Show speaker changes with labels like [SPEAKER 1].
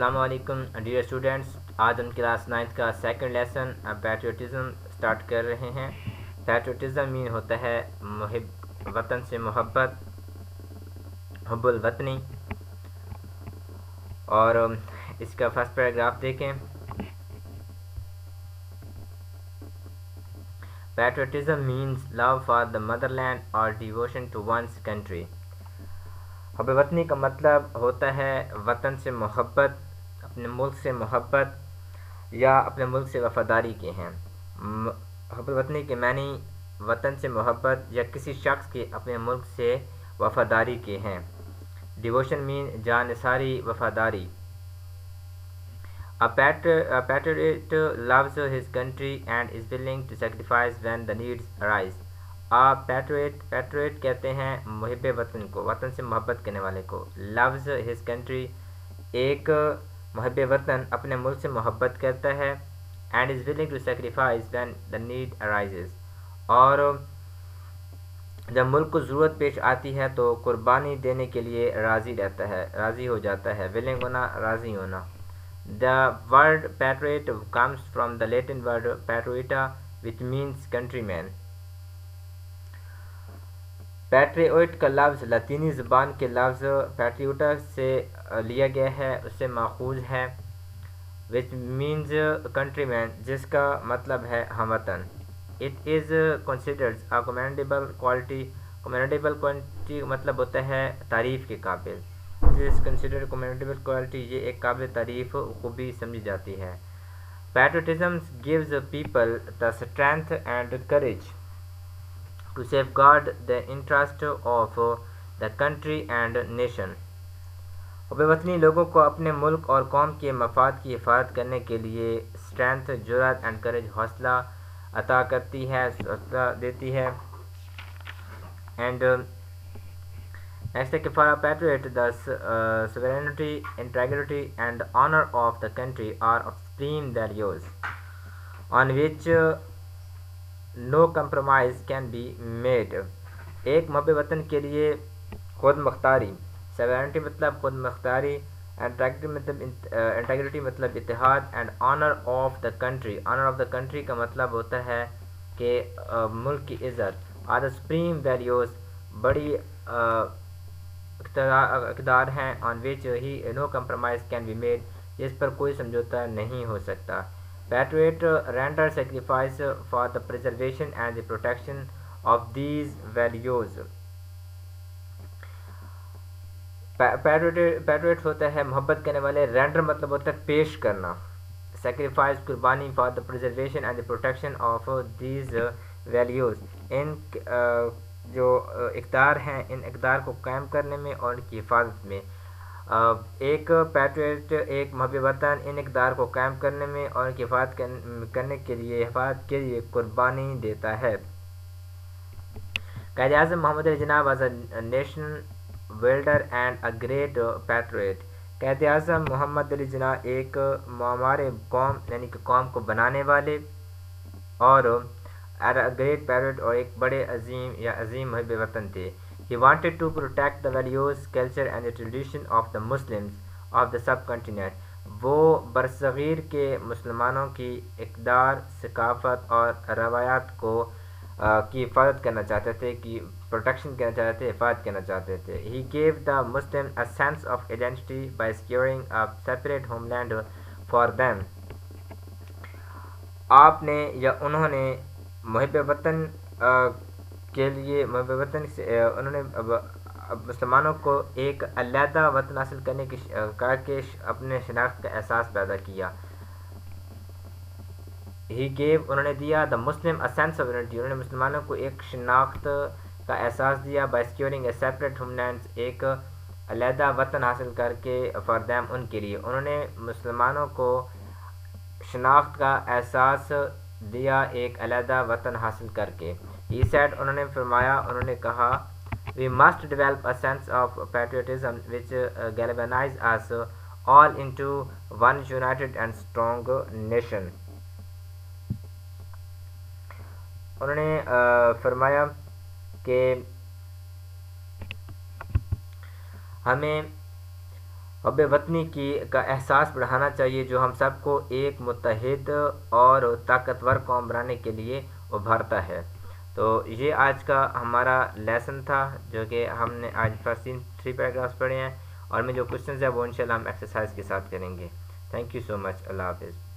[SPEAKER 1] السلام علیکم dear students. آج ہم کلاس 9 کا سیکنڈ لیسن پیٹریوٹزم سٹارٹ کر رہے ہیں. پیٹریوٹزم مین ہوتا ہے وطن سے محبت، حب الوطنی. اور اس کا فرسٹ پیراگراف دیکھیں. Patriotism means love for the motherland اور ڈیووشن ٹو ونس کنٹری. حب وطنی کا مطلب ہوتا ہے وطن سے محبت، اپنے ملک سے محبت یا اپنے ملک سے وفاداری کے ہیں. حب وطنی کے معنی وطن سے محبت یا کسی شخص کے اپنے ملک سے وفاداری کے ہیں. ڈیووشن مین جانثاری، وفاداری. A patriot loves his country and is willing to sacrifice when the needs arise. Patriot کہتے ہیں محب وطن کو، وطن سے محبت کرنے والے کو. loves his country، ایک محب وطن اپنے ملک سے محبت کرتا ہے. and is willing to sacrifice when the need arises، اور جب ملک کو ضرورت پیش آتی ہے تو قربانی دینے کے لیے راضی رہتا ہے، راضی ہو جاتا ہے. willing ہونا، راضی ہونا. The word patriot comes from the Latin word patriota which means countryman. Patriot کا لفظ لاطینی زبان کے لفظ پیٹریوٹا سے لیا گیا ہے، اس سے ماخوذ ہے. which means countryman، جس کا مطلب ہے ہم وطن. it is considered a commendable quality. commendable quality مطلب ہوتا ہے تعریف کے قابل. considered commendable quality، یہ ایک قابل تعریف خوبی سمجھی جاتی ہے. patriotism gives people the strength and courage to safeguard the interest of the country and nation. حب وطنی لوگوں کو اپنے ملک اور قوم کے مفاد کی حفاظت کرنے کے لیے strength، جرأت and courage، حوصلہ عطا کرتی ہے، حوصلہ دیتی ہے. and next ہے کہ for a patriot the sovereignty, integrity and honor of the country are of supreme values on which no compromise can be made. ایک محب وطن کے لیے خود مختاری، sovereignty مطلب خود مختاری، integrity مطلب اتحاد، and honor of the country. honor of the country کا مطلب ہوتا ہے کہ ملک کی عزت. are the supreme values، بڑی اقدار ہیں. on which no compromise can be made، جس پر کوئی سمجھوتا نہیں ہو سکتا. patriot render sacrifice for the preservation and the protection of these values. Patriot ہوتا ہے محبت کرنے والے. رینڈر مطلب ہوتا ہے پیش کرنا. سیکریفائس قربانی. For the preservation and the protection of these values, ان جو اقدار ہیں، ان اقدار کو قائم کرنے میں اور ان کی حفاظت میں. ایک پیٹریٹ، ایک محب وطن ان اقدار کو قائم کرنے میں اور ان کی حفاظت کرنے کے لیے، حفاظت کے لیے قربانی دیتا ہے. Quaid-e-Azam Muhammad Ali Jinnah was a nation builder and a great patriot. Quaid-e-Azam Muhammad Ali جناح ایک معمار قوم یعنی کہ قوم کو بنانے والے اور گریٹ پیٹریٹ اور ایک بڑے عظیم یا عظیم محب وطن تھے. He wanted to protect the values, culture and the tradition of the Muslims of the subcontinent. وہ برصغیر کے مسلمانوں کی اقدار، ثقافت اور روایات کو کی حفاظت کرنا چاہتے تھے، کی پروٹیکشن کرنا چاہتے تھے، حفاظت کرنا چاہتے تھے. He gave the Muslims a sense of identity by securing a separate homeland for them. آپ نے یا انہوں نے محب وطن کے لیے، محب وطن سے انہوں نے مسلمانوں کو ایک علیحدہ وطن حاصل کرنے کی کر کے اپنے شناخت کا احساس پیدا کیا. He gave، انہوں نے دیا the Muslim a sense of identity، انہوں نے مسلمانوں کو ایک شناخت کا احساس دیا. by securing a separate homeland، ایک علیحدہ وطن حاصل کر کے for them، ان کے لیے. انہوں نے مسلمانوں کو شناخت کا احساس دیا ایک علیحدہ وطن حاصل کر کے. He said، انہوں نے فرمایا، انہوں نے کہا we must develop a sense of patriotism which galvanize us all into one united and strong nation. انہوں نے فرمایا کہ ہمیں حب وطنی کا احساس بڑھانا چاہیے، جو ہم سب کو ایک متحد اور طاقتور قوم بنانے کے لیے ابھارتا ہے۔ تو یہ آج کا ہمارا لیسن تھا، جو کہ ہم نے آج فرسٹ 3 پیراگرافس پڑھے ہیں، اور میں جو کوشچنز ہیں وہ انشاءاللہ ہم ایکسرسائز کے ساتھ کریں گے۔ تھینک یو سو مچ، اللہ حافظ۔